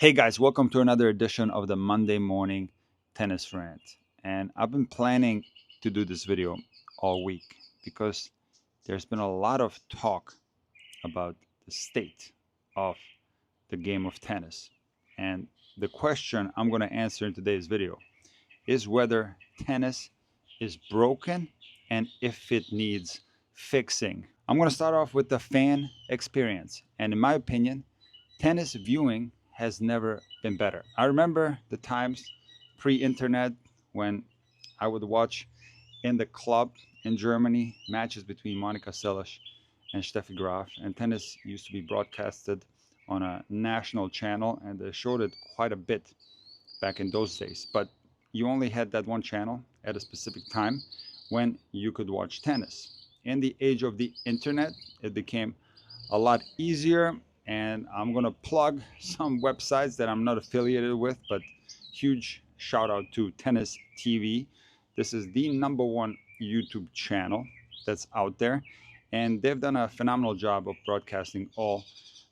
Hey guys, welcome to another edition of the Monday Morning Tennis Rant. And I've been planning to do this video all week because there's been a lot of talk about the state of the game of tennis. And the question I'm going to answer in today's video is whether tennis is broken and if it needs fixing. I'm going to start off with the fan experience. And in my opinion, tennis viewing has never been better. I remember the times pre-internet when I would watch in the club in Germany matches between Monica Seles and Steffi Graf, and tennis used to be broadcasted on a national channel, and they showed it quite a bit back in those days. But you only had that one channel at a specific time when you could watch tennis. In the age of the internet, it became a lot easier, and I'm gonna plug some websites that I'm not affiliated with, but huge shout out to Tennis TV. This is the #1 YouTube channel that's out there, and they've done a phenomenal job of broadcasting all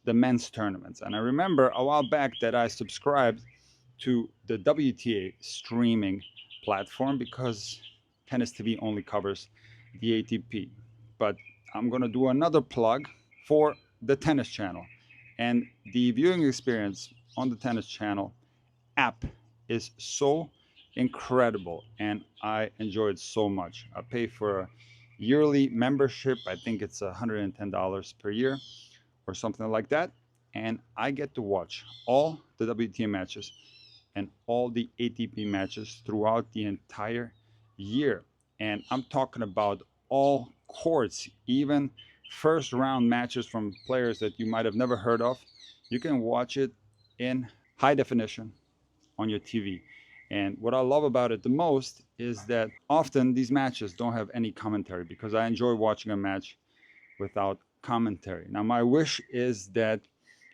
the men's tournaments. And I remember a while back that I subscribed to the WTA streaming platform because Tennis TV only covers the ATP. But I'm gonna do another plug for the Tennis Channel. And the viewing experience on the Tennis Channel app is so incredible, and I enjoy it so much. I pay for a yearly membership. I think it's $110 per year or something like that. And I get to watch all the WTA matches and all the ATP matches throughout the entire year. And I'm talking about all courts, even first round matches from players that you might have never heard of. You can watch it in high definition on your TV. And what I love about it the most is that often these matches don't have any commentary because I enjoy watching a match without commentary. Now, my wish is that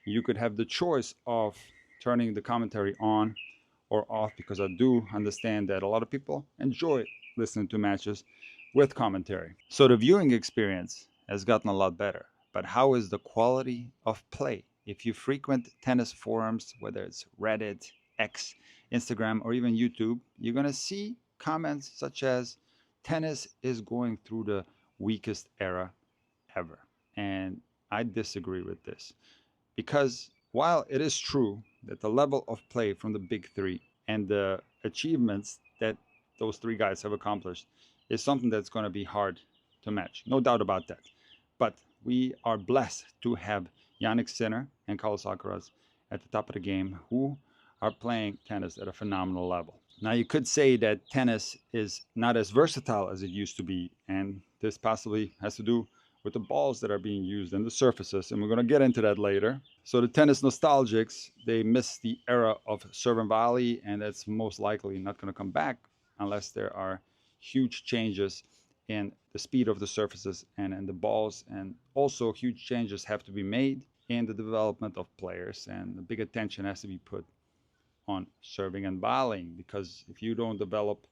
you could have the choice of turning the commentary on or off, because I do understand that a lot of people enjoy listening to matches with commentary. So the viewing experience has gotten a lot better. But how is the quality of play? If you frequent tennis forums, whether it's Reddit, X, Instagram, or even YouTube, you're going to see comments such as tennis is going through the weakest era ever. And I disagree with this because while it is true that the level of play from the big three and the achievements that those three guys have accomplished is something that's going to be hard to match, no doubt about that. But we are blessed to have Yannick Sinner and Carlos Alcaraz at the top of the game, who are playing tennis at a phenomenal level. Now, you could say that tennis is not as versatile as it used to be, and this possibly has to do with the balls that are being used and the surfaces, and we're going to get into that later. So the tennis nostalgics, they miss the era of serve and volley, and that's most likely not going to come back unless there are huge changes in the speed of the surfaces and in the balls, and also huge changes have to be made in the development of players, and a big attention has to be put on serving and volleying, because if you don't develop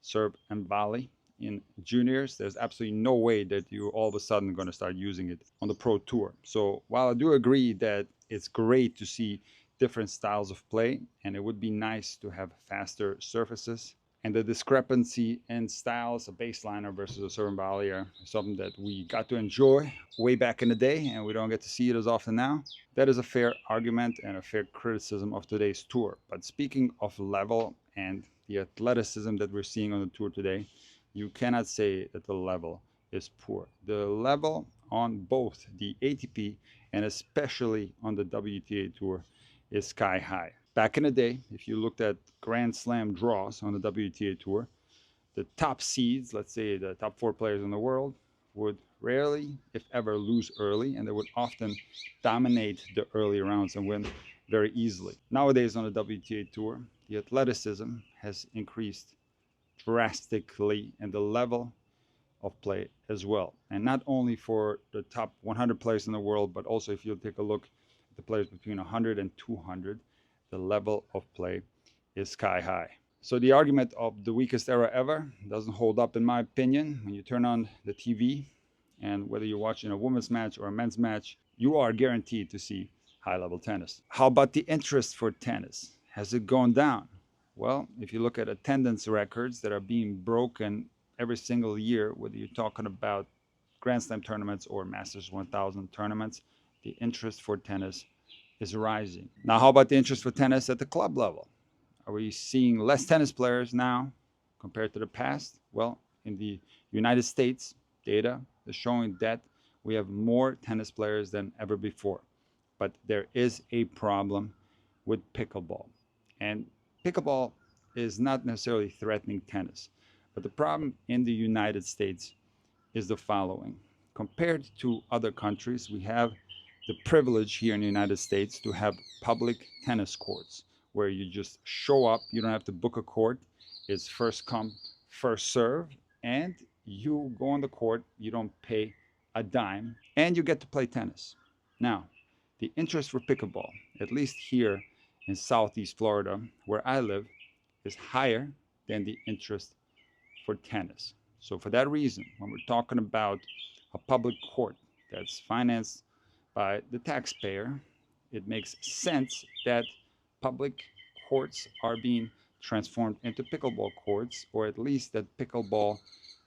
serve and volley in juniors, there's absolutely no way that you all of a sudden going to start using it on the pro tour. So while I do agree that it's great to see different styles of play, and it would be nice to have faster surfaces, and the discrepancy in styles, a baseliner versus a serve and volley, are something that we got to enjoy way back in the day, and we don't get to see it as often now. That is a fair argument and a fair criticism of today's tour. But speaking of level and the athleticism that we're seeing on the tour today, you cannot say that the level is poor. The level on both the ATP and especially on the WTA Tour is sky high. Back in the day, if you looked at Grand Slam draws on the WTA Tour, the top seeds, let's say the top 4 players in the world, would rarely, if ever, lose early, and they would often dominate the early rounds and win very easily. Nowadays on the WTA Tour, the athleticism has increased drastically, and the level of play as well. And not only for the top 100 players in the world, but also if you take a look at the players between 100 and 200, the level of play is sky high. So the argument of the weakest era ever doesn't hold up in my opinion. When you turn on the TV, and whether you're watching a women's match or a men's match, you are guaranteed to see high-level tennis. How about the interest for tennis? Has it gone down? Well, if you look at attendance records that are being broken every single year, whether you're talking about Grand Slam tournaments or Masters 1000 tournaments, the interest for tennis is rising. Now, how about the interest for tennis at the club level? Are we seeing less tennis players now compared to the past? Well, in the United States, data is showing that we have more tennis players than ever before. But there is a problem with pickleball. And pickleball is not necessarily threatening tennis. But the problem in the United States is the following. Compared to other countries, we have the privilege here in the United States to have public tennis courts where you just show up. You don't have to book a court. It's first come, first serve, and you go on the court. You don't pay a dime, and you get to play tennis. Now, the interest for pickleball, at least here in Southeast Florida, where I live, is higher than the interest for tennis. So for that reason, when we're talking about a public court that's financed by the taxpayer, it makes sense that public courts are being transformed into pickleball courts, or at least that pickleball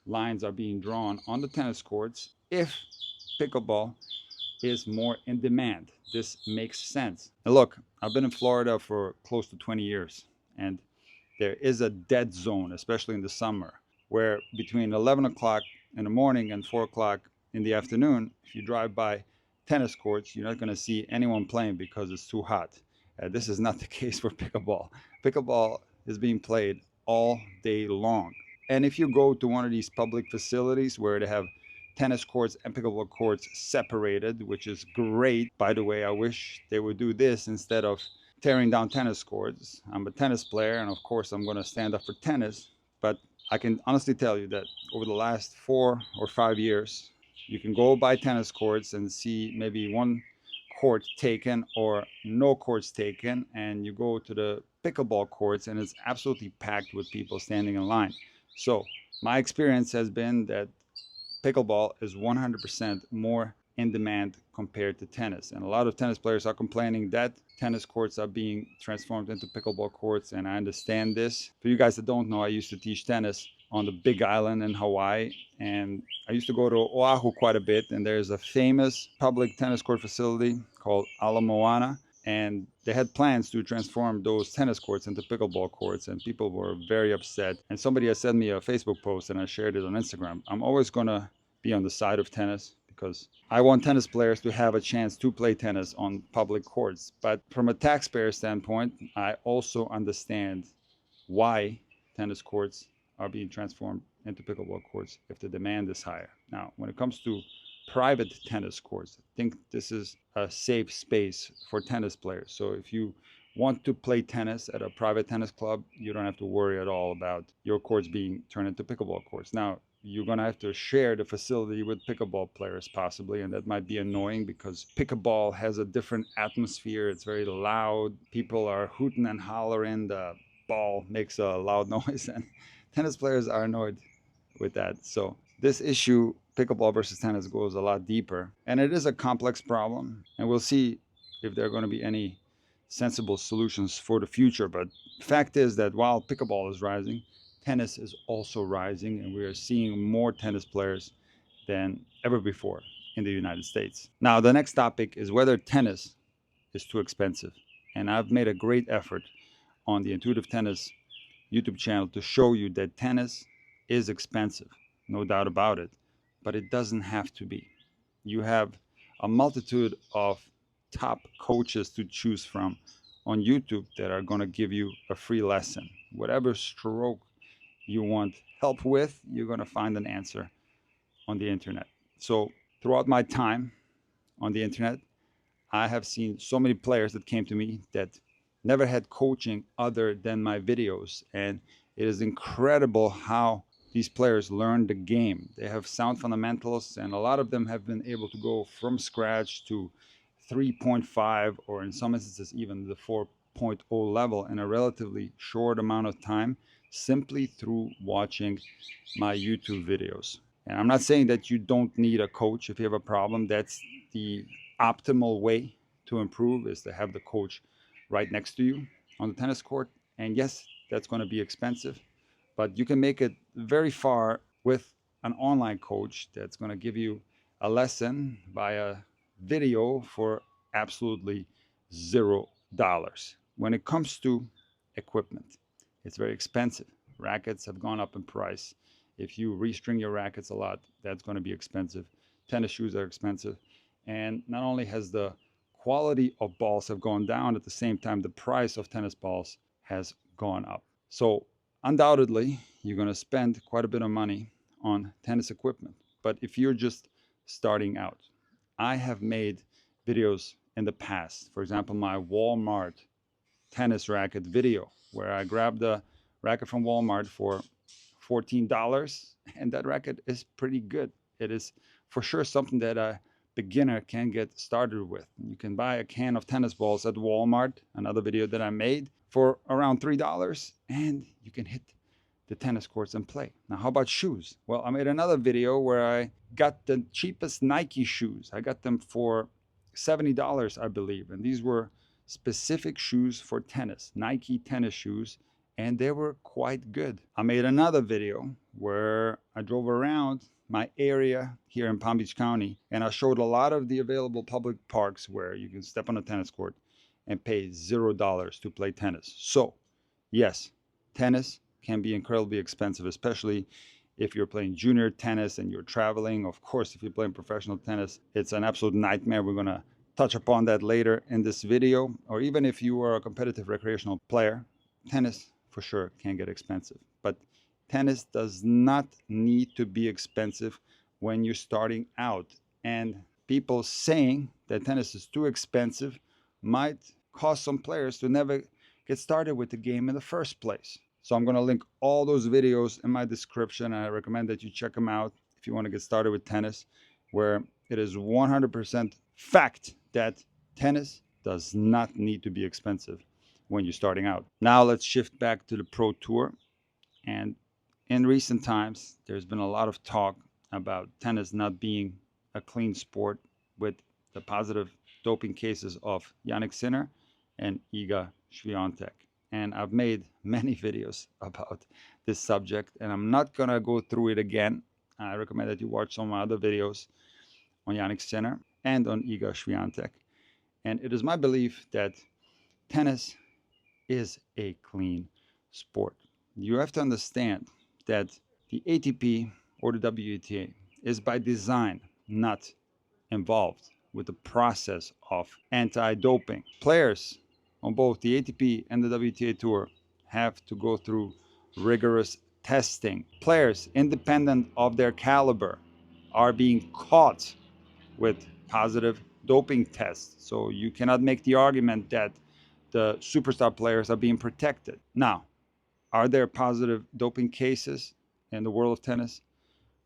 lines are being drawn on the tennis courts if pickleball is more in demand. This makes sense. And look, I've been in Florida for close to 20 years, and there is a dead zone, especially in the summer, where between 11 o'clock in the morning and 4 o'clock in the afternoon, if you drive by tennis courts, you're not going to see anyone playing because it's too hot. This is not the case for pickleball. Pickleball is being played all day long. And if you go to one of these public facilities where they have tennis courts and pickleball courts separated, which is great. By the way, I wish they would do this instead of tearing down tennis courts. I'm a tennis player, and of course I'm going to stand up for tennis. But I can honestly tell you that over the last 4 or 5 years, you can go by tennis courts and see maybe one court taken or no courts taken, and you go to the pickleball courts and it's absolutely packed with people standing in line. So my experience has been that pickleball is 100% more in demand compared to tennis. And a lot of tennis players are complaining that tennis courts are being transformed into pickleball courts, and I understand this. For you guys that don't know, I used to teach tennis on the Big Island in Hawaii, and I used to go to Oahu quite a bit, and there's a famous public tennis court facility called Ala Moana, and they had plans to transform those tennis courts into pickleball courts, and people were very upset. And somebody had sent me a Facebook post, and I shared it on Instagram. I'm always going to be on the side of tennis because I want tennis players to have a chance to play tennis on public courts. But from a taxpayer standpoint, I also understand why tennis courts are being transformed into pickleball courts if the demand is higher. Now, when it comes to private tennis courts, I think this is a safe space for tennis players. So if you want to play tennis at a private tennis club, you don't have to worry at all about your courts being turned into pickleball courts. Now, you're going to have to share the facility with pickleball players possibly, and that might be annoying because pickleball has a different atmosphere. It's very loud. People are hooting and hollering. The ball makes a loud noise, and tennis players are annoyed with that. So this issue, pickleball versus tennis, goes a lot deeper, and it is a complex problem, and we'll see if there are going to be any sensible solutions for the future. But the fact is that while pickleball is rising, tennis is also rising, and we are seeing more tennis players than ever before in the United States. Now, the next topic is whether tennis is too expensive. And I've made a great effort on the Intuitive Tennis YouTube channel to show you that tennis is expensive, no doubt about it, but it doesn't have to be. You have a multitude of top coaches to choose from on YouTube that are going to give you a free lesson. Whatever stroke you want help with, you're going to find an answer on the internet. So throughout my time on the internet, I have seen so many players that came to me that never had coaching other than my videos, and it is incredible how these players learn the game. They have sound fundamentals, and a lot of them have been able to go from scratch to 3.5, or in some instances even the 4.0 level in a relatively short amount of time, simply through watching my YouTube videos. And I'm not saying that you don't need a coach if you have a problem. That's the optimal way to improve is to have the coach right next to you on the tennis court. And yes, that's going to be expensive, but you can make it very far with an online coach that's going to give you a lesson via video for absolutely $0. When it comes to equipment, it's very expensive. Rackets have gone up in price. If you restring your rackets a lot, that's going to be expensive. Tennis shoes are expensive. And not only has the quality of balls have gone down, at the same time, the price of tennis balls has gone up. So undoubtedly, you're going to spend quite a bit of money on tennis equipment. But if you're just starting out, I have made videos in the past. For example, my Walmart tennis racket video, where I grabbed a racket from Walmart for $14, and that racket is pretty good. It is for sure something that a beginner can get started with. You can buy a can of tennis balls at Walmart, another video that I made, for around $3, and you can hit the tennis courts and play. Now, how about shoes? Well, I made another video where I got the cheapest Nike shoes. I got them for $70, I believe, and these were specific shoes for tennis, Nike tennis shoes, and they were quite good. I made another video where I drove around my area here in Palm Beach County, and I showed a lot of the available public parks where you can step on a tennis court and pay $0 to play tennis. So, yes, tennis can be incredibly expensive, especially if you're playing junior tennis and you're traveling. Of course, if you're playing professional tennis, it's an absolute nightmare. We're going to touch upon that later in this video. Or even if you are a competitive recreational player, tennis for sure can get expensive. But tennis does not need to be expensive when you're starting out. And people saying that tennis is too expensive might cause some players to never get started with the game in the first place. So I'm going to link all those videos in my description. I recommend that you check them out if you want to get started with tennis, where it is 100% fact that tennis does not need to be expensive when you're starting out. Now let's shift back to the Pro Tour. And in recent times, there's been a lot of talk about tennis not being a clean sport with the positive doping cases of Jannik Sinner and Iga Swiatek. And I've made many videos about this subject, and I'm not going to go through it again. I recommend that you watch some of my other videos on Jannik Sinner and on Iga Swiatek. And it is my belief that tennis is a clean sport. You have to understand that the ATP or the WTA is by design not involved with the process of anti-doping. Players on both the ATP and the WTA Tour have to go through rigorous testing. Players, independent of their caliber, are being caught with positive doping tests. So you cannot make the argument that the superstar players are being protected. Now, are there positive doping cases in the world of tennis?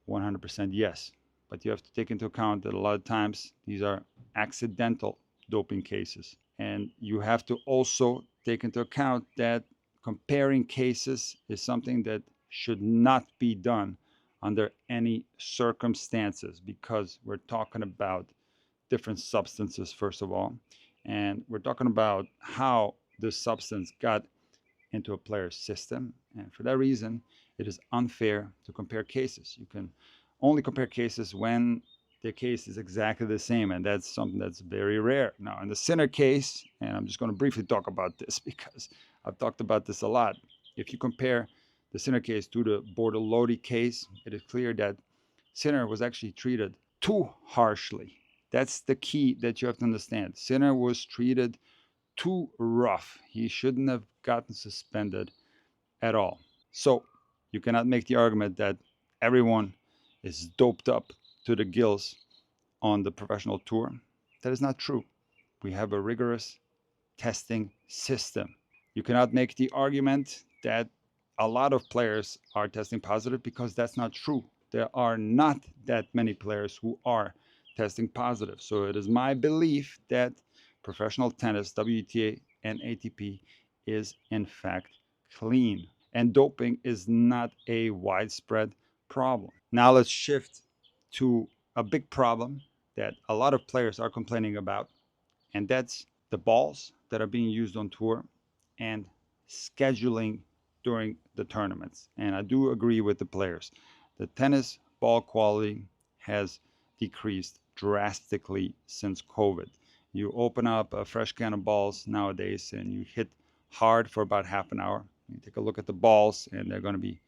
100% yes. But you have to take into account that a lot of times these are accidental doping cases. And you have to also take into account that comparing cases is something that should not be done under any circumstances, because we're talking about different substances, first of all. And we're talking about how this substance got into a player's system. And for that reason, it is unfair to compare cases. You can only compare cases when the case is exactly the same, and that's something that's very rare. Now, in the Sinner case, and I'm just going to briefly talk about this because I've talked about this a lot. If you compare the Sinner case to the Bortolotti case, it is clear that Sinner was actually treated too harshly. That's the key that you have to understand. Sinner was treated too rough. He shouldn't have gotten suspended at all. So you cannot make the argument that everyone is doped up to the gills on the professional tour. That is not true. We have a rigorous testing system. You cannot make the argument that a lot of players are testing positive, because that's not true. There are not that many players who are testing positive. So it is my belief that professional tennis, WTA and ATP, is in fact clean. And doping is not a widespread problem. Now let's shift to a big problem that a lot of players are complaining about, and that's the balls that are being used on tour and scheduling during the tournaments. And I do agree with the players. The tennis ball quality has decreased drastically since COVID. You open up a fresh can of balls nowadays and you hit hard for about half an hour. You take a look at the balls and they're going to be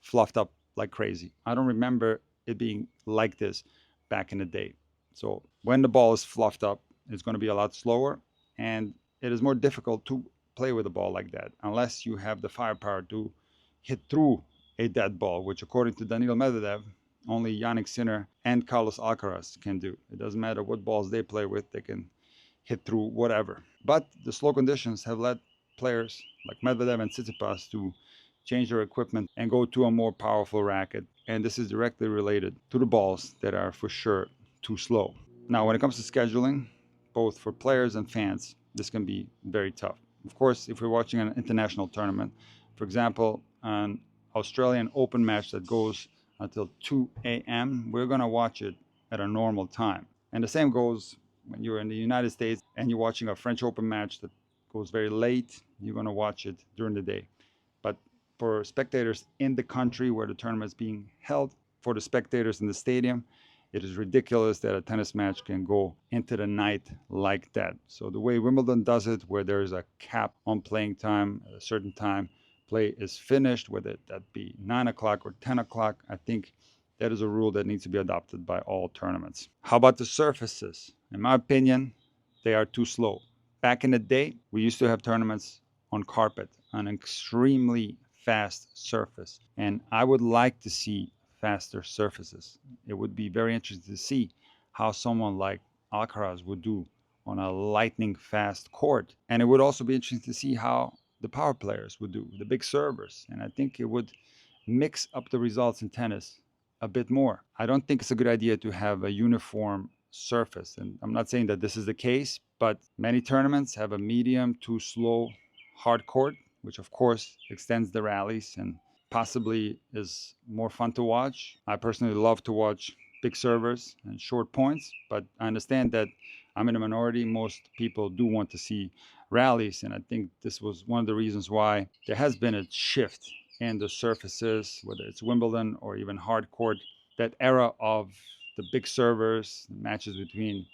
fluffed up like crazy. I don't remember it being like this back in the day. So when the ball is fluffed up, it's going to be a lot slower, and it is more difficult to play with a ball like that unless you have the firepower to hit through a dead ball, which according to Daniil Medvedev, only Yannick Sinner and Carlos Alcaraz can do. It doesn't matter what balls they play with, they can hit through whatever. But the slow conditions have led players like Medvedev and Tsitsipas to change their equipment and go to a more powerful racket. And this is directly related to the balls that are for sure too slow. Now, when it comes to scheduling, both for players and fans, this can be very tough. Of course, if we're watching an international tournament, for example, an Australian Open match that goes until 2 a.m., we're going to watch it at a normal time. And the same goes when you're in the United States and you're watching a French Open match that goes very late, you're going to watch it during the day. But for spectators in the country where the tournament is being held, for the spectators in the stadium, it is ridiculous that a tennis match can go into the night like that. So the way Wimbledon does it, where there is a cap on playing time at a certain time, play is finished, whether that be 9 o'clock or 10 o'clock, I think that is a rule that needs to be adopted by all tournaments. How about the surfaces? In my opinion, they are too slow. Back in the day, we used to have tournaments on carpet, an extremely fast surface. And I would like to see faster surfaces. It would be very interesting to see how someone like Alcaraz would do on a lightning fast court. And it would also be interesting to see how the power players would do, the big servers. And I think it would mix up the results in tennis a bit more. I don't think it's a good idea to have a uniform surface. And I'm not saying that this is the case, but many tournaments have a medium to slow hard court, which of course extends the rallies and possibly is more fun to watch. I personally love to watch big servers and short points, but I understand that I'm in a minority. Most people do want to see rallies, and I think this was one of the reasons why there has been a shift in the surfaces, whether it's Wimbledon or even hard court. That era of the big servers, matches between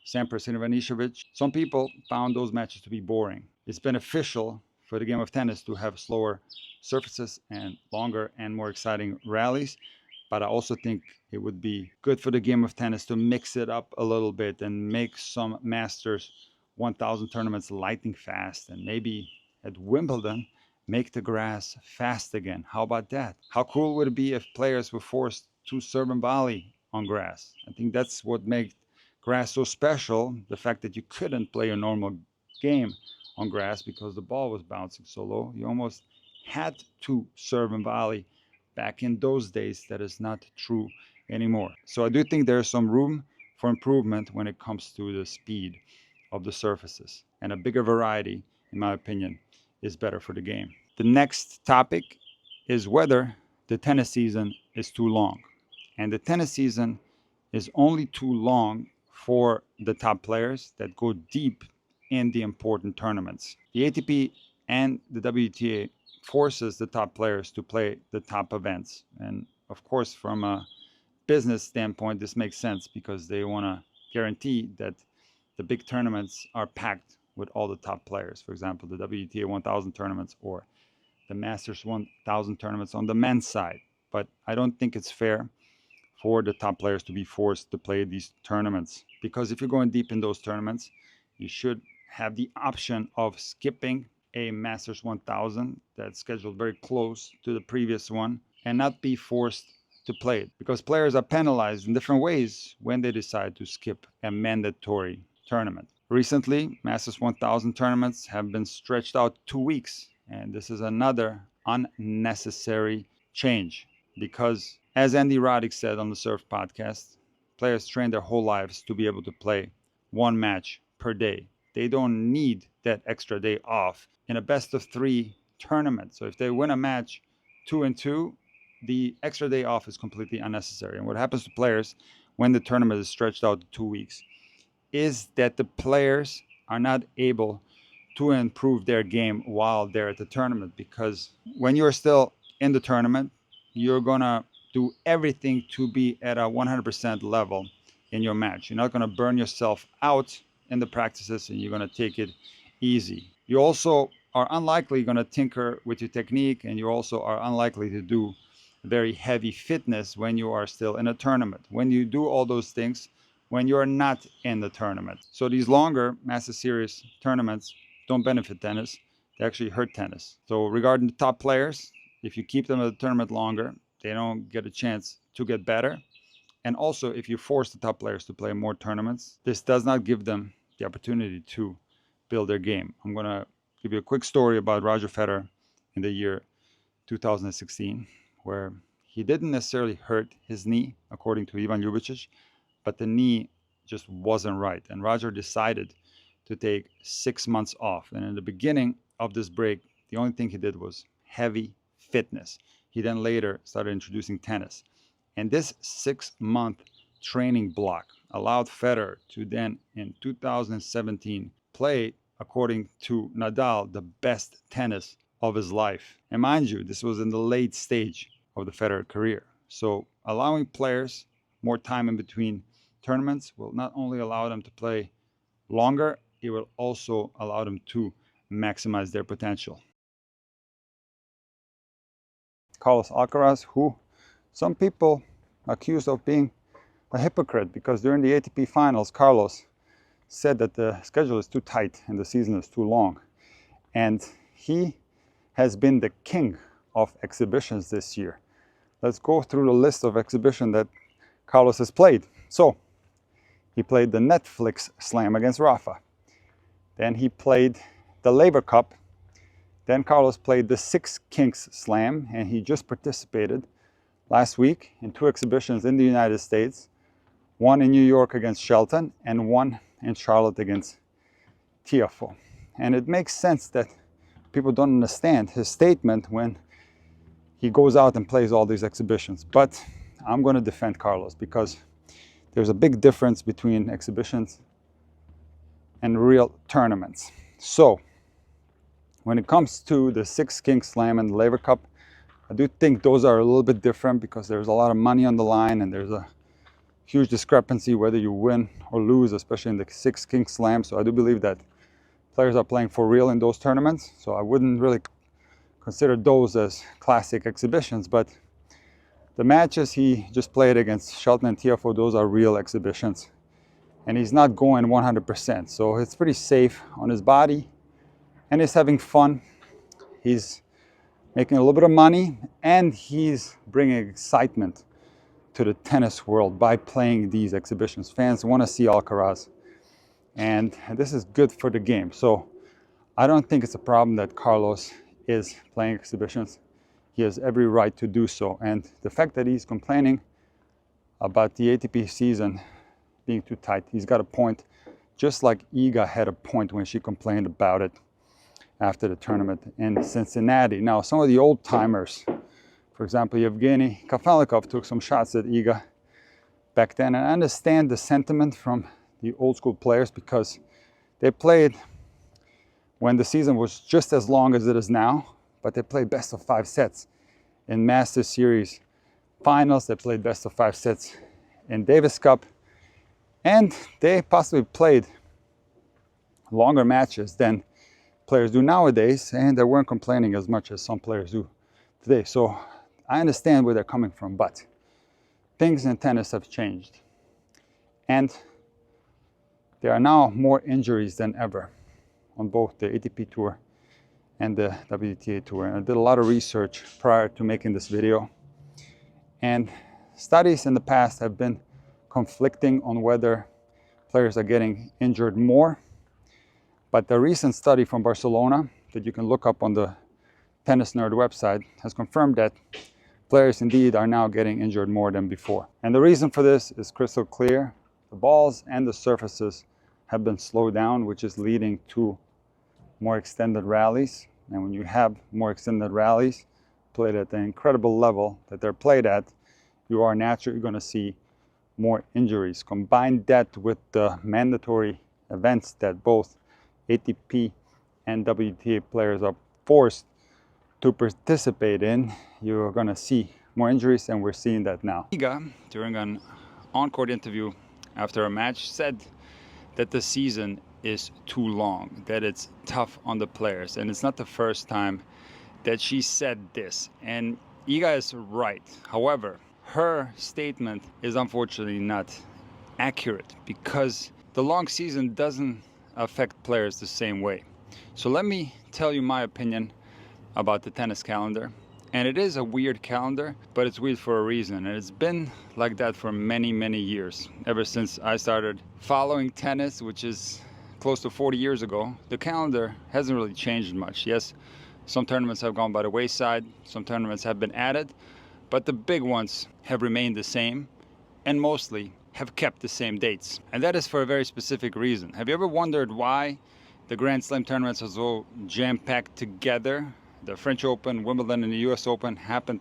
Sampras and Ivanisevic, some people found those matches to be boring. It's beneficial for the game of tennis to have slower surfaces and longer and more exciting rallies. But I also think it would be good for the game of tennis to mix it up a little bit and make some Masters 1000 tournaments lightning fast, and maybe at Wimbledon make the grass fast again. How about that? How cool would it be if players were forced to serve and volley on grass? I think that's what makes grass so special, the fact that you couldn't play a normal game on grass because the ball was bouncing so low. You almost had to serve and volley back in those days. That is not true anymore. So I do think there's some room for improvement when it comes to the speed of the surfaces, and a bigger variety, in my opinion, is better for the game. The next topic is whether the tennis season is too long. And the tennis season is only too long for the top players that go deep in the important tournaments. The ATP and the WTA forces the top players to play the top events. And of course, from a business standpoint, this makes sense because they want to guarantee that the big tournaments are packed with all the top players. For example, the WTA 1000 tournaments or the Masters 1000 tournaments on the men's side. But I don't think it's fair for the top players to be forced to play these tournaments, because if you're going deep in those tournaments, you should have the option of skipping a Masters 1000 that's scheduled very close to the previous one and not be forced to play it, because players are penalized in different ways when they decide to skip a mandatory tournament. Recently, Masters 1000 tournaments have been stretched out 2 weeks, and this is another unnecessary change because, as Andy Roddick said on the Surf podcast, players train their whole lives to be able to play one match per day. They don't need that extra day off in a best of 3 tournament. So if they win a match 2-2, the extra day off is completely unnecessary. And what happens to players when the tournament is stretched out to 2 weeks is that the players are not able to improve their game while they're at the tournament, because when you're still in the tournament, you're gonna do everything to be at a 100% level in your match. You're not gonna burn yourself out in the practices, and you're gonna take it easy. You also are unlikely gonna tinker with your technique, and you also are unlikely to do very heavy fitness when you are still in a tournament. When you do all those things when you're not in the tournament. So these longer Master Series tournaments don't benefit tennis. They actually hurt tennis. So regarding the top players, if you keep them at the tournament longer, they don't get a chance to get better. And also, if you force the top players to play more tournaments, this does not give them the opportunity to build their game. I'm going to give you a quick story about Roger Federer in the year 2016, where he didn't necessarily hurt his knee, according to Ivan Ljubicic, but the knee just wasn't right. And Roger decided to take 6 months off. And in the beginning of this break, the only thing he did was heavy fitness. He then later started introducing tennis. And this 6-month training block allowed Federer to then, in 2017, play, according to Nadal, the best tennis of his life. And mind you, this was in the late stage of the Federer career. So allowing players more time in between tournaments will not only allow them to play longer, it will also allow them to maximize their potential. Carlos Alcaraz, who some people accused of being a hypocrite, because during the ATP finals, Carlos said that the schedule is too tight and the season is too long. And he has been the king of exhibitions this year. Let's go through the list of exhibitions that Carlos has played. So, he played the Netflix Slam against Rafa. Then he played the Laver Cup. Then Carlos played the Six Kings Slam, and he just participated last week in 2 exhibitions in the United States. One in New York against Shelton, and one in Charlotte against Tiafoe. And it makes sense that people don't understand his statement when he goes out and plays all these exhibitions. But I'm going to defend Carlos, because there's a big difference between exhibitions and real tournaments. So, when it comes to the Six Kings Slam and the Laver Cup, I do think those are a little bit different, because there's a lot of money on the line, and there's a huge discrepancy whether you win or lose, especially in the Six Kings Slam. So I do believe that players are playing for real in those tournaments. So I wouldn't really consider those as classic exhibitions, but the matches he just played against Shelton and Tiafoe, those are real exhibitions. And he's not going 100%. So it's pretty safe on his body, and he's having fun. He's making a little bit of money, and he's bringing excitement to the tennis world by playing these exhibitions. Fans want to see Alcaraz, and this is good for the game. So I don't think it's a problem that Carlos is playing exhibitions. He has every right to do so. And the fact that he's complaining about the ATP season being too tight, he's got a point. Just like Iga had a point when she complained about it after the tournament in Cincinnati. Now, some of the old timers, for example, Yevgeny Kafelnikov, took some shots at Iga back then. And I understand the sentiment from the old school players, because they played when the season was just as long as it is now, but they played best of 5 sets in Master Series finals. They played best of 5 sets in Davis Cup, and they possibly played longer matches than players do nowadays, and they weren't complaining as much as some players do today. So I understand where they're coming from, but things in tennis have changed, and there are now more injuries than ever on both the ATP Tour and the WTA Tour. And I did a lot of research prior to making this video, and studies in the past have been conflicting on whether players are getting injured more. But the recent study from Barcelona that you can look up on the Tennis Nerd website has confirmed that players indeed are now getting injured more than before. And the reason for this is crystal clear. The balls and the surfaces have been slowed down, which is leading to more extended rallies. And when you have more extended rallies played at the incredible level that they're played at, you are naturally going to see more injuries. Combine that with the mandatory events that both ATP and WTA players are forced to participate in, you're going to see more injuries, and we're seeing that now. Iga, during an on-court interview after a match, said that the season is too long, that it's tough on the players, and it's not the first time that she said this, and Iga is right. However, her statement is unfortunately not accurate because the long season doesn't affect players the same way. So let me tell you my opinion about the tennis calendar. And it is a weird calendar, but it's weird for a reason. And it's been like that for many, many years. Ever since I started following tennis, which is close to 40 years ago, the calendar hasn't really changed much. Yes, some tournaments have gone by the wayside, some tournaments have been added, but the big ones have remained the same and mostly have kept the same dates. And that is for a very specific reason. Have you ever wondered why the Grand Slam tournaments are so jam-packed together? The French Open, Wimbledon, and the US Open happened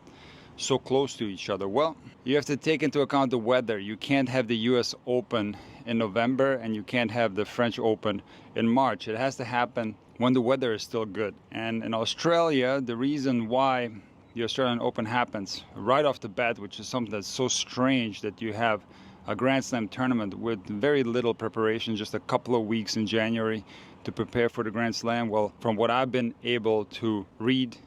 so close to each other. Well, you have to take into account the weather. You can't have the US Open in November and you can't have the French Open in March. It has to happen when the weather is still good. And in Australia, the reason why the Australian Open happens right off the bat, which is something that's so strange that you have a Grand Slam tournament with very little preparation, just a couple of weeks in January to prepare for the Grand Slam. Well, from what I've been able to read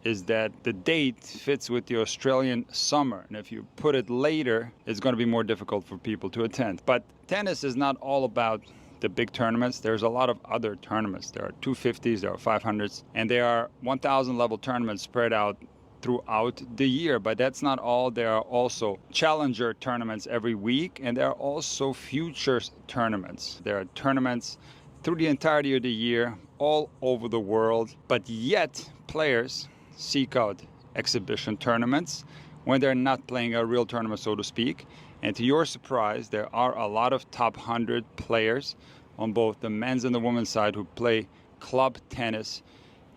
is that the date fits with the Australian summer. And if you put it later, it's going to be more difficult for people to attend. But tennis is not all about the big tournaments. There's a lot of other tournaments. There are 250s, there are 500s, and there are 1,000 level tournaments spread out throughout the year. But that's not all. There are also challenger tournaments every week, and there are also futures tournaments. There are tournaments through the entirety of the year all over the world, but yet players seek out exhibition tournaments when they're not playing a real tournament, so to speak. And to your surprise, there are a lot of top 100 players on both the men's and the women's side who play club tennis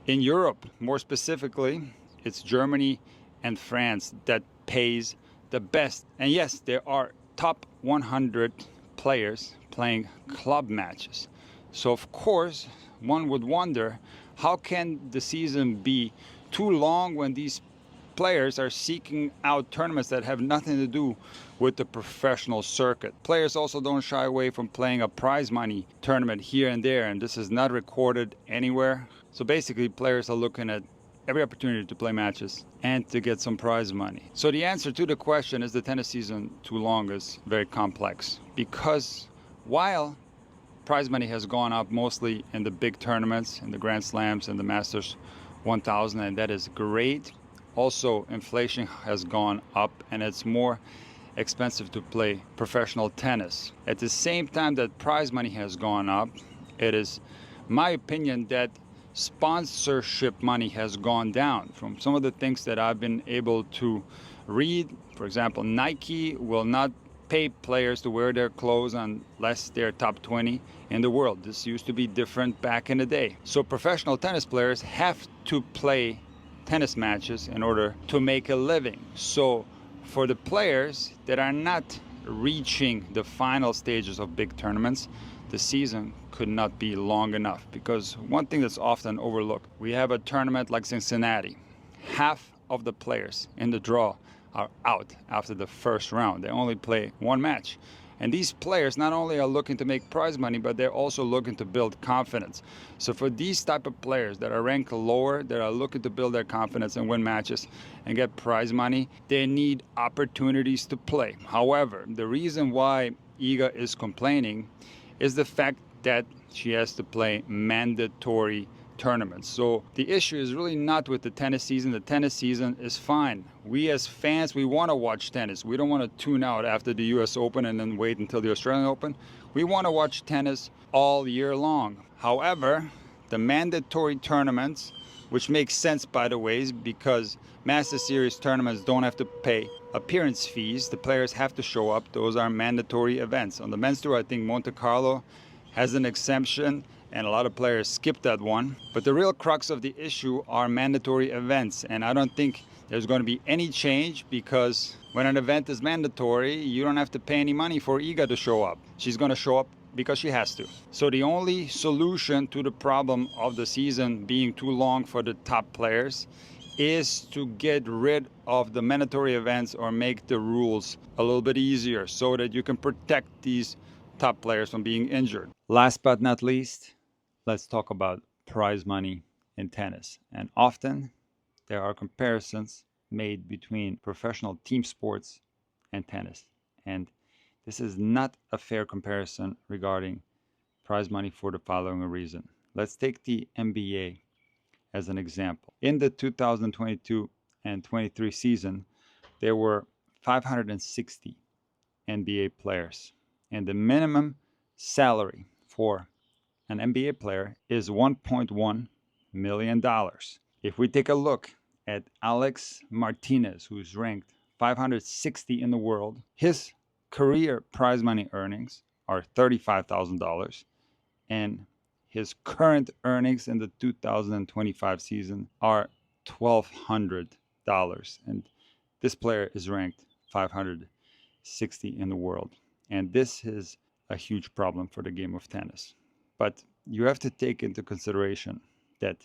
in Europe. More specifically, it's Germany and France that pays the best. And yes, there are top 100 players playing club matches. So of course, one would wonder, how can the season be too long when these players are seeking out tournaments that have nothing to do with the professional circuit? Players also don't shy away from playing a prize money tournament here and there, and this is not recorded anywhere. So basically, players are looking at every opportunity to play matches and to get some prize money. So the answer to the question, is the tennis season too long, is very complex, because while prize money has gone up mostly in the big tournaments, in the Grand Slams and the Masters 1000, and that is great. Also, inflation has gone up and it's more expensive to play professional tennis. At the same time that prize money has gone up, it is my opinion that sponsorship money has gone down. From some of the things that I've been able to read, for example, Nike will not pay players to wear their clothes unless they're top 20 in the world. This used to be different back in the day. So professional tennis players have to play tennis matches in order to make a living. So for the players that are not reaching the final stages of big tournaments, the season could not be long enough. Because one thing that's often overlooked, we have a tournament like Cincinnati. Half of the players in the draw are out after the first round. They only play one match. And these players not only are looking to make prize money, but they're also looking to build confidence. So for these type of players that are ranked lower, that are looking to build their confidence and win matches and get prize money, they need opportunities to play. However, the reason why Iga is complaining is the fact that she has to play mandatory tournaments. So the issue is really not with the tennis season. The tennis season is fine. We as fans, we want to watch tennis. We don't want to tune out after the US Open and then wait until the Australian Open. We want to watch tennis all year long. However, the mandatory tournaments, which makes sense by the way, because Master Series tournaments don't have to pay appearance fees. The players have to show up. Those are mandatory events. On the men's tour, I think Monte Carlo has an exemption, and a lot of players skip that one. But the real crux of the issue are mandatory events, and I don't think there's going to be any change, because when an event is mandatory, you don't have to pay any money for Iga to show up. She's going to show up because she has to. So the only solution to the problem of the season being too long for the top players is to get rid of the mandatory events or make the rules a little bit easier so that you can protect these top players from being injured. Last but not least, let's talk about prize money in tennis. And often there are comparisons made between professional team sports and tennis. And this is not a fair comparison regarding prize money for the following reason. Let's take the NBA as an example. In the 2022 and 23 season, there were 560 NBA players, and the minimum salary for an NBA player is $1.1 million. If we take a look at Alex Martinez, who's ranked 560 in the world, his career prize money earnings are $35,000, and his current earnings in the 2025 season are $1,200. And this player is ranked 560 in the world. And this is a huge problem for the game of tennis. But you have to take into consideration that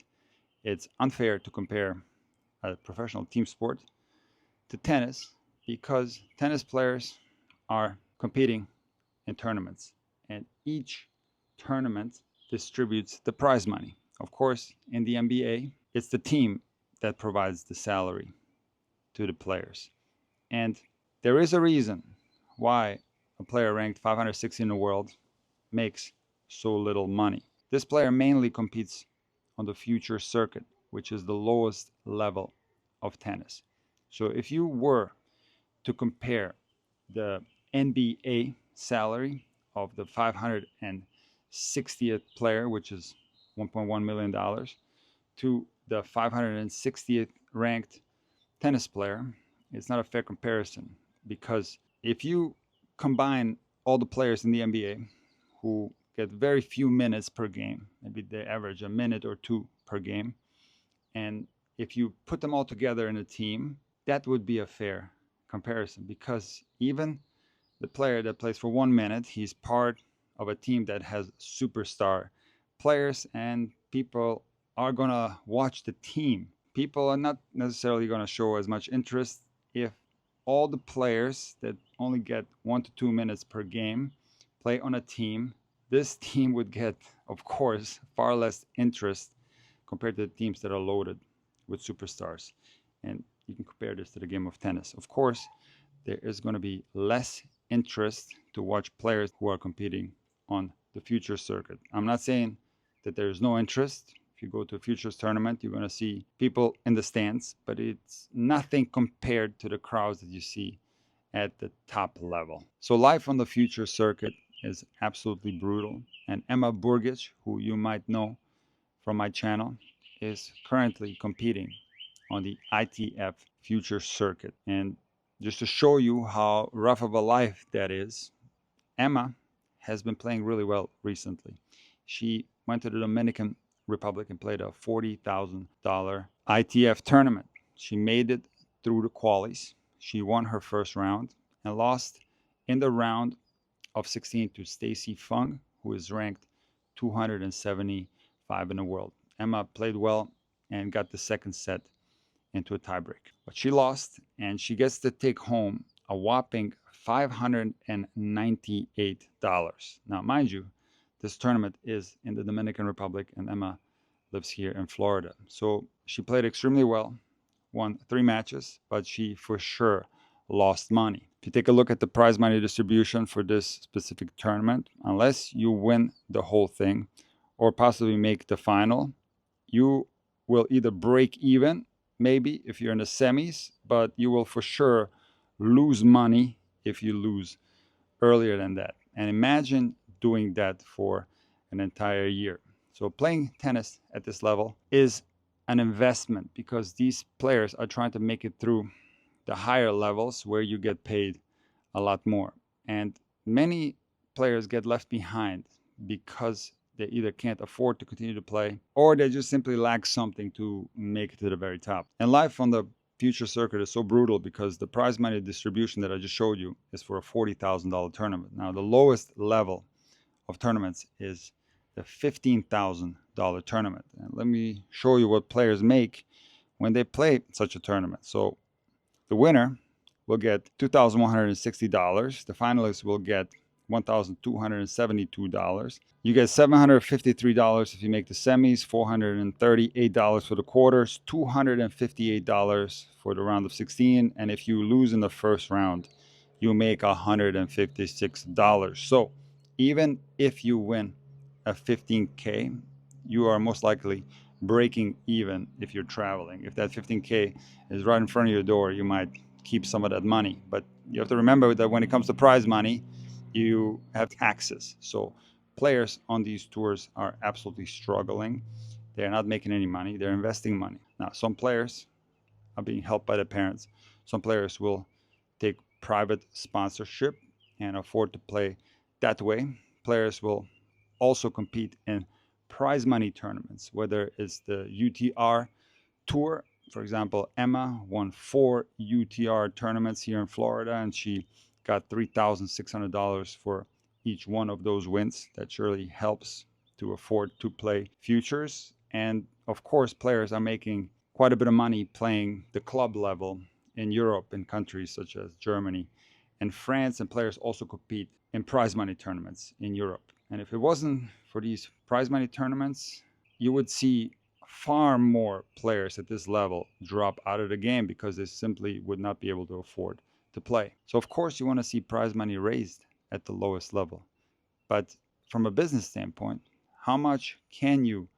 it's unfair to compare a professional team sport to tennis because tennis players are competing in tournaments, and each tournament distributes the prize money. Of course, in the NBA, it's the team that provides the salary to the players. And there is a reason why a player ranked 560 in the world makes so little money. This player mainly competes on the future circuit, which is the lowest level of tennis. So if you were to compare the NBA salary of the 560th player, which is $1.1 million, to the 560th ranked tennis player, it's not a fair comparison, because if you combine all the players in the NBA who get very few minutes per game, maybe they average a minute or two per game, and if you put them all together in a team, that would be a fair comparison, because even the player that plays for 1 minute, he's part of a team that has superstar players, and people are going to watch the team. People are not necessarily going to show as much interest if all the players that only get 1 to 2 minutes per game play on a team. This team would get, of course, far less interest compared to the teams that are loaded with superstars. And you can compare this to the game of tennis. Of course, there is going to be less interest to watch players who are competing on the future circuit. I'm not saying that there's no interest. If you go to a futures tournament, you're going to see people in the stands, but it's nothing compared to the crowds that you see at the top level. So life on the future circuit is absolutely brutal. And Emma Burgic, who you might know from my channel, is currently competing on the ITF future circuit. And just to show you how rough of a life that is, Emma has been playing really well recently. She went to the Dominican Republic and played a $40,000 ITF tournament. She made it through the qualies. She won her first round and lost in the round of 16 to Stacy Fung, who is ranked 275 in the world. Emma played well and got the second set into a tiebreak. But she lost, and she gets to take home a whopping $598. Now, mind you, this tournament is in the Dominican Republic, and Emma lives here in Florida. So she played extremely well, won 3 matches, but she for sure lost money. If you take a look at the prize money distribution for this specific tournament, unless you win the whole thing or possibly make the final, you will either break even, maybe if you're in the semis, but you will for sure lose money if you lose earlier than that. And imagine doing that for an entire year. So playing tennis at this level is an investment, because these players are trying to make it through the higher levels where you get paid a lot more. And many players get left behind because they either can't afford to continue to play, or they just simply lack something to make it to the very top. And life on the future circuit is so brutal because the prize money distribution that I just showed you is for a $40,000 tournament. Now, the lowest level of tournaments is the $15,000 tournament. And let me show you what players make when they play such a tournament. So the winner will get $2,160. The finalists will get $1,272. You get $753 if you make the semis, $438 for the quarters, $258 for the round of 16. And if you lose in the first round, you make $156. So even if you win a 15K, you are most likely breaking even if you're traveling. If that 15K is right in front of your door, you might keep some of that money. But you have to remember that when it comes to prize money, you have taxes. So players on these tours are absolutely struggling. They're not making any money. They're investing money. Now, some players are being helped by their parents. Some players will take private sponsorship and afford to play that way. Players will also compete in prize money tournaments, whether it's the UTR tour. For example, Emma won 4 UTR tournaments here in Florida, and she got $3,600 for each one of those wins. That surely helps to afford to play futures. And of course, players are making quite a bit of money playing the club level in Europe, in countries such as Germany and France. And players also compete in prize money tournaments in Europe. And if it wasn't for these prize money tournaments, you would see far more players at this level drop out of the game because they simply would not be able to afford to play. So of course you want to see prize money raised at the lowest level. But from a business standpoint, how much can you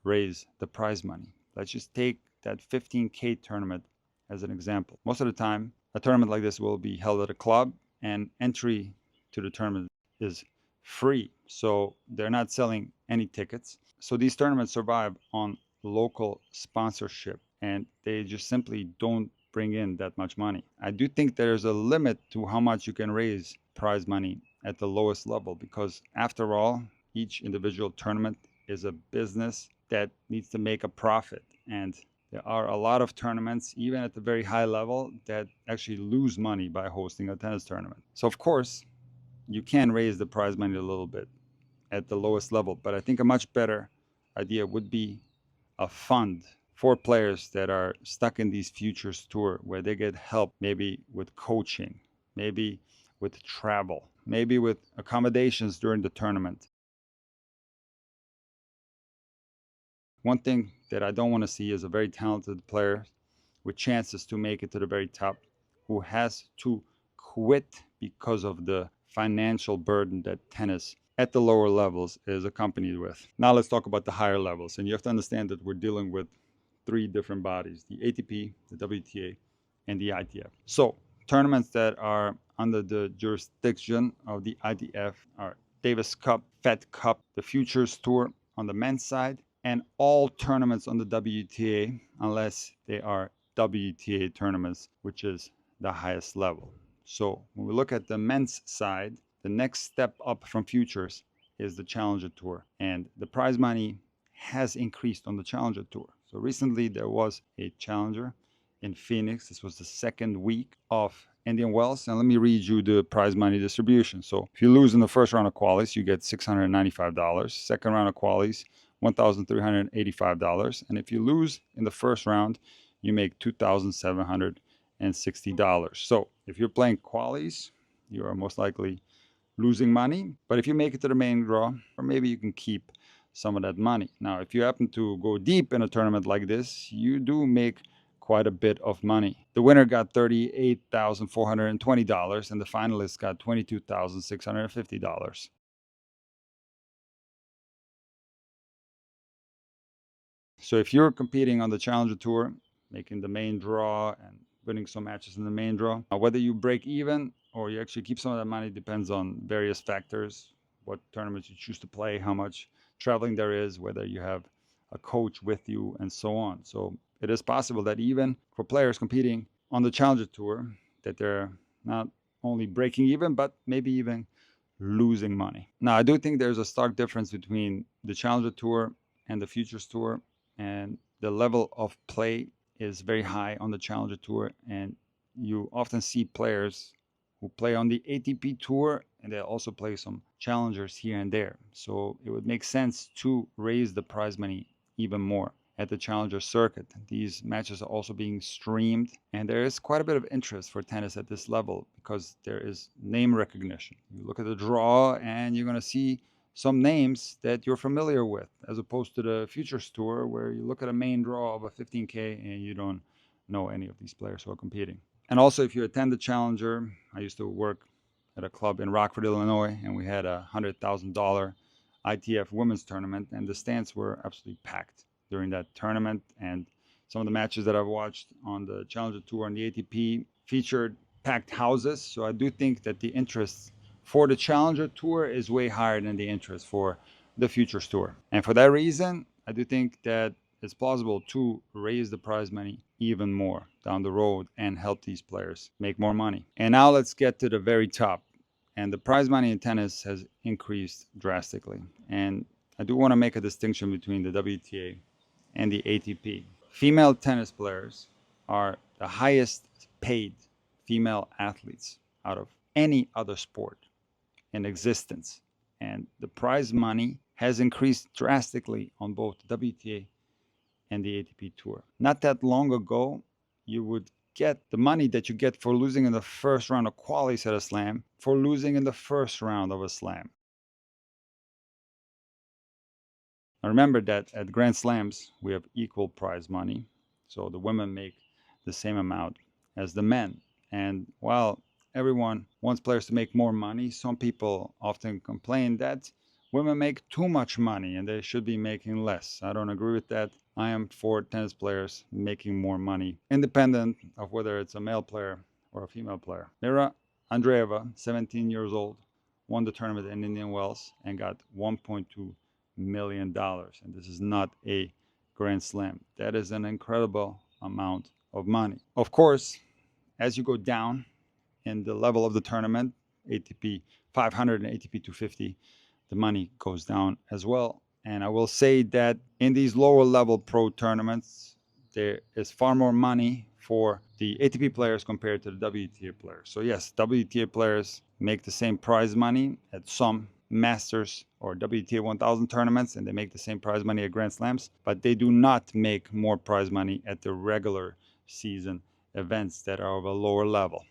raise the prize money? Let's just take that 15K tournament as an example. Most of the time, a tournament like this will be held at a club, and entry to the tournament is free. So they're not selling any tickets. So these tournaments survive on local sponsorship, and they just simply don't bring in that much money. I do think there's a limit to how much you can raise prize money at the lowest level, because after all, each individual tournament is a business that needs to make a profit. And there are a lot of tournaments, even at the very high level, that actually lose money by hosting a tennis tournament. So of course, you can raise the prize money a little bit at the lowest level, but I think a much better idea would be a fund for players that are stuck in these futures tour, where they get help maybe with coaching, maybe with travel, maybe with accommodations during the tournament. One thing that I don't want to see is a very talented player with chances to make it to the very top who has to quit because of the financial burden that tennis at the lower levels is accompanied with. Now let's talk about the higher levels. And you have to understand that we're dealing with 3 different bodies: the ATP, the WTA, and the ITF. So tournaments that are under the jurisdiction of the ITF are Davis Cup, Fed Cup, the Futures Tour on the men's side, and all tournaments on the WTA, unless they are WTA tournaments, which is the highest level. So when we look at the men's side, the next step up from futures is the Challenger Tour, and the prize money has increased on the Challenger Tour. So recently there was a Challenger in Phoenix. This was the second week of Indian Wells, and let me read you the prize money distribution. So if you lose in the first round of qualies, you get $695. Second round of qualies, $1,385. And if you lose in the first round, you make $2,760. So if you're playing qualies, you are most likely losing money. But if you make it to the main draw, or maybe you can keep some of that money. Now, if you happen to go deep in a tournament like this, you do make quite a bit of money. The winner got $38,420, and the finalists got $22,650. So if you're competing on the Challenger Tour, making the main draw and winning some matches in the main draw, whether you break even or you actually keep some of that money depends on various factors: what tournaments you choose to play, how much traveling there is, whether you have a coach with you, and so on. So it is possible that even for players competing on the Challenger Tour, that they're not only breaking even, but maybe even losing money. Now, I do think there's a stark difference between the Challenger Tour and the Futures Tour, and the level of play is very high on the Challenger Tour, and you often see players who play on the ATP Tour, and they also play some challengers here and there. So it would make sense to raise the prize money even more at the challenger circuit. These matches are also being streamed, and there is quite a bit of interest for tennis at this level because there is name recognition. You look at the draw and you're going to see some names that you're familiar with, as opposed to the Futures Tour where you look at a main draw of a 15K and you don't know any of these players who are competing. And also, if you attend the challenger, I used to work at a club in Rockford, Illinois, and we had a $100,000 ITF women's tournament, and the stands were absolutely packed during that tournament. And some of the matches that I've watched on the Challenger Tour and the ATP featured packed houses. So I do think that the interest for the Challenger Tour is way higher than the interest for the Futures Tour. And for that reason, I do think that it's plausible to raise the prize money even more down the road and help these players make more money. And now let's get to the very top. And the prize money in tennis has increased drastically. And I do want to make a distinction between the WTA and the ATP. Female tennis players are the highest paid female athletes out of any other sport in existence. And the prize money has increased drastically on both the WTA and the ATP Tour. Not that long ago, you would get the money that you get for losing in the first round of qualies at a slam for losing in the first round of a slam. Now remember that at Grand Slams, we have equal prize money. So the women make the same amount as the men. And while everyone wants players to make more money, some people often complain that women make too much money and they should be making less. I don't agree with that. I am for tennis players making more money, independent of whether it's a male player or a female player. Mira Andreeva, 17 years old, won the tournament in Indian Wells and got $1.2 million. And this is not a Grand Slam. That is an incredible amount of money. Of course, as you go down in the level of the tournament, ATP 500 and ATP 250, the money goes down as well. And I will say that in these lower level pro tournaments, there is far more money for the ATP players compared to the WTA players. So yes, WTA players make the same prize money at some Masters or WTA 1000 tournaments, and they make the same prize money at Grand Slams, but they do not make more prize money at the regular season events that are of a lower level.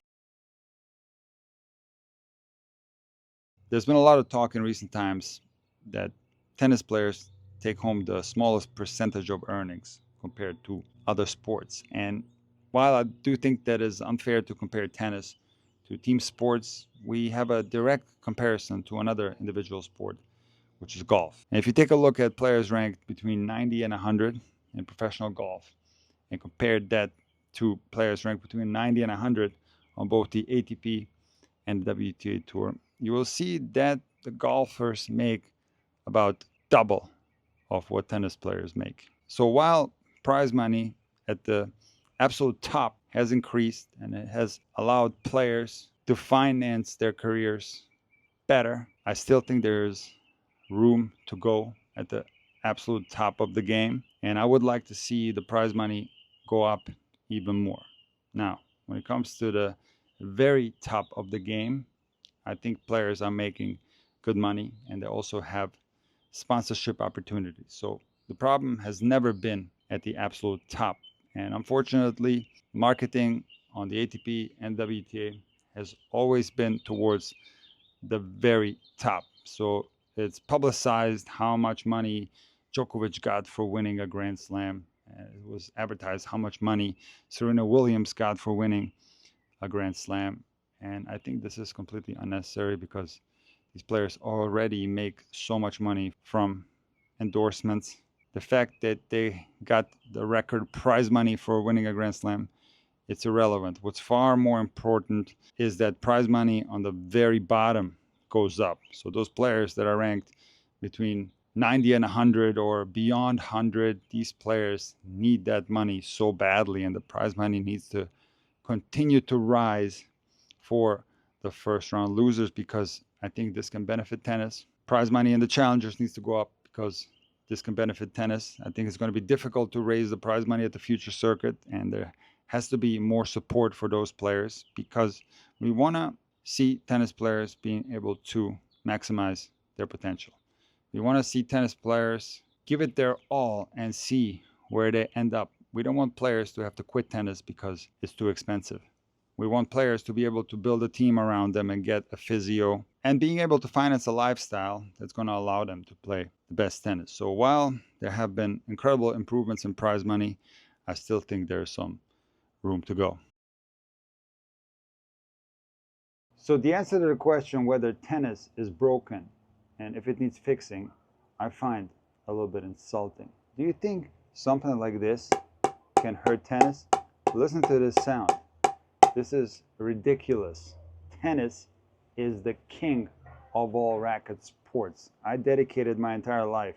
There's been a lot of talk in recent times that tennis players take home the smallest percentage of earnings compared to other sports. And while I do think that is unfair to compare tennis to team sports, we have a direct comparison to another individual sport, which is golf. And if you take a look at players ranked between 90 and 100 in professional golf and compare that to players ranked between 90 and 100 on both the ATP and the WTA Tour, you will see that the golfers make about double of what tennis players make. So while prize money at the absolute top has increased and it has allowed players to finance their careers better, I still think there's room to go at the absolute top of the game. And I would like to see the prize money go up even more. Now, when it comes to the very top of the game, I think players are making good money and they also have sponsorship opportunities. So the problem has never been at the absolute top. And unfortunately, marketing on the ATP and WTA has always been towards the very top. So it's publicized how much money Djokovic got for winning a Grand Slam. It was advertised how much money Serena Williams got for winning a Grand Slam. And I think this is completely unnecessary because these players already make so much money from endorsements. The fact that they got the record prize money for winning a Grand Slam, it's irrelevant. What's far more important is that prize money on the very bottom goes up. So those players that are ranked between 90 and 100 or beyond 100, these players need that money so badly, and the prize money needs to continue to rise for the first round losers because I think this can benefit tennis. Prize money in the challengers needs to go up because this can benefit tennis. I think it's going to be difficult to raise the prize money at the future circuit, and there has to be more support for those players because we want to see tennis players being able to maximize their potential. We want to see tennis players give it their all and see where they end up. We don't want players to have to quit tennis because it's too expensive. We want players to be able to build a team around them and get a physio and being able to finance a lifestyle that's going to allow them to play the best tennis. So while there have been incredible improvements in prize money, I still think there's some room to go. So the answer to the question whether tennis is broken and if it needs fixing, I find a little bit insulting. Do you think something like this can hurt tennis? Listen to this sound. This is ridiculous. Tennis is the king of all racket sports. I dedicated my entire life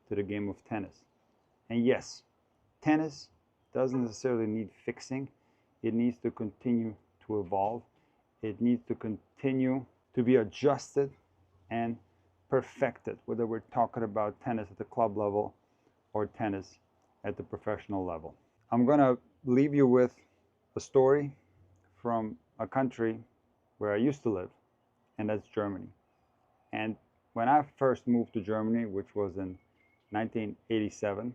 to the game of tennis. And yes, tennis doesn't necessarily need fixing. It needs to continue to evolve. It needs to continue to be adjusted and perfected, whether we're talking about tennis at the club level or tennis at the professional level. I'm going to leave you with a story from a country where I used to live, and that's Germany. And when I first moved to Germany, which was in 1987,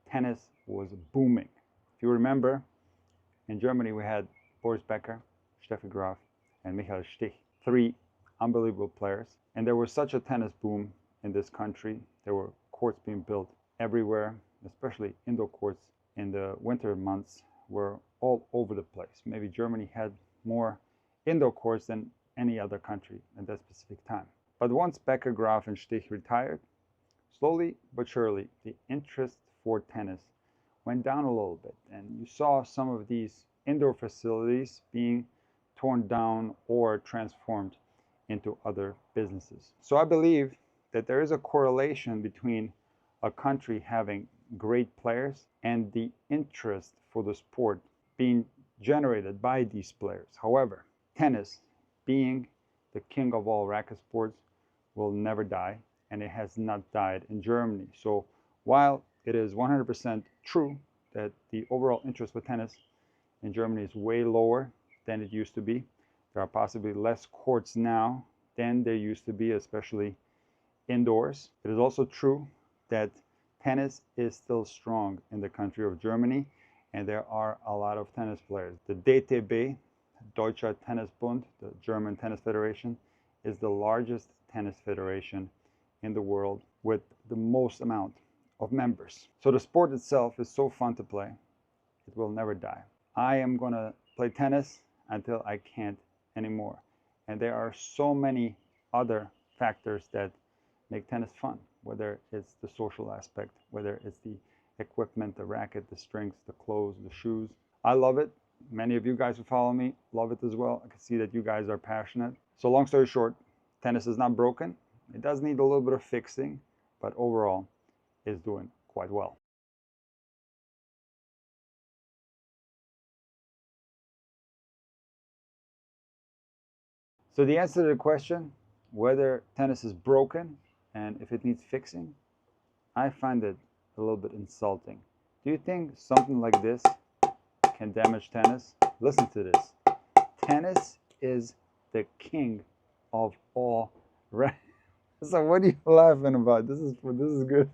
tennis was booming. If you remember, in Germany we had Boris Becker, Steffi Graf, and Michael Stich, three unbelievable players. And there was such a tennis boom in this country. There were courts being built everywhere, especially indoor courts in the winter months were all over the place. Maybe Germany had more indoor courts than any other country at that specific time. But once Becker, Graf, and Stich retired, slowly but surely the interest for tennis went down a little bit. And you saw some of these indoor facilities being torn down or transformed into other businesses. So I believe that there is a correlation between a country having great players and the interest for the sport being generated by these players. However, tennis, being the king of all racket sports, will never die, and it has not died in Germany. So while it is 100% true that the overall interest for tennis in Germany is way lower than it used to be, there are possibly less courts now than there used to be, especially indoors. It is also true that tennis is still strong in the country of Germany, and there are a lot of tennis players. The DTB, Deutscher Tennisbund, the German Tennis Federation, is the largest tennis federation in the world with the most amount of members. So the sport itself is so fun to play, it will never die. I am going to play tennis until I can't anymore. And there are so many other factors that make tennis fun, whether it's the social aspect, whether it's the equipment, the racket, the strings, the clothes, the shoes. I love it. Many of you guys who follow me love it as well. I can see that you guys are passionate. So long story short, tennis is not broken. It does need a little bit of fixing, but overall is doing quite well. So the answer to the question, whether tennis is broken and if it needs fixing, I find it a little bit insulting. Do you think something like this can damage tennis? Listen to this. Tennis is the king of all. So what are you laughing about? This is good.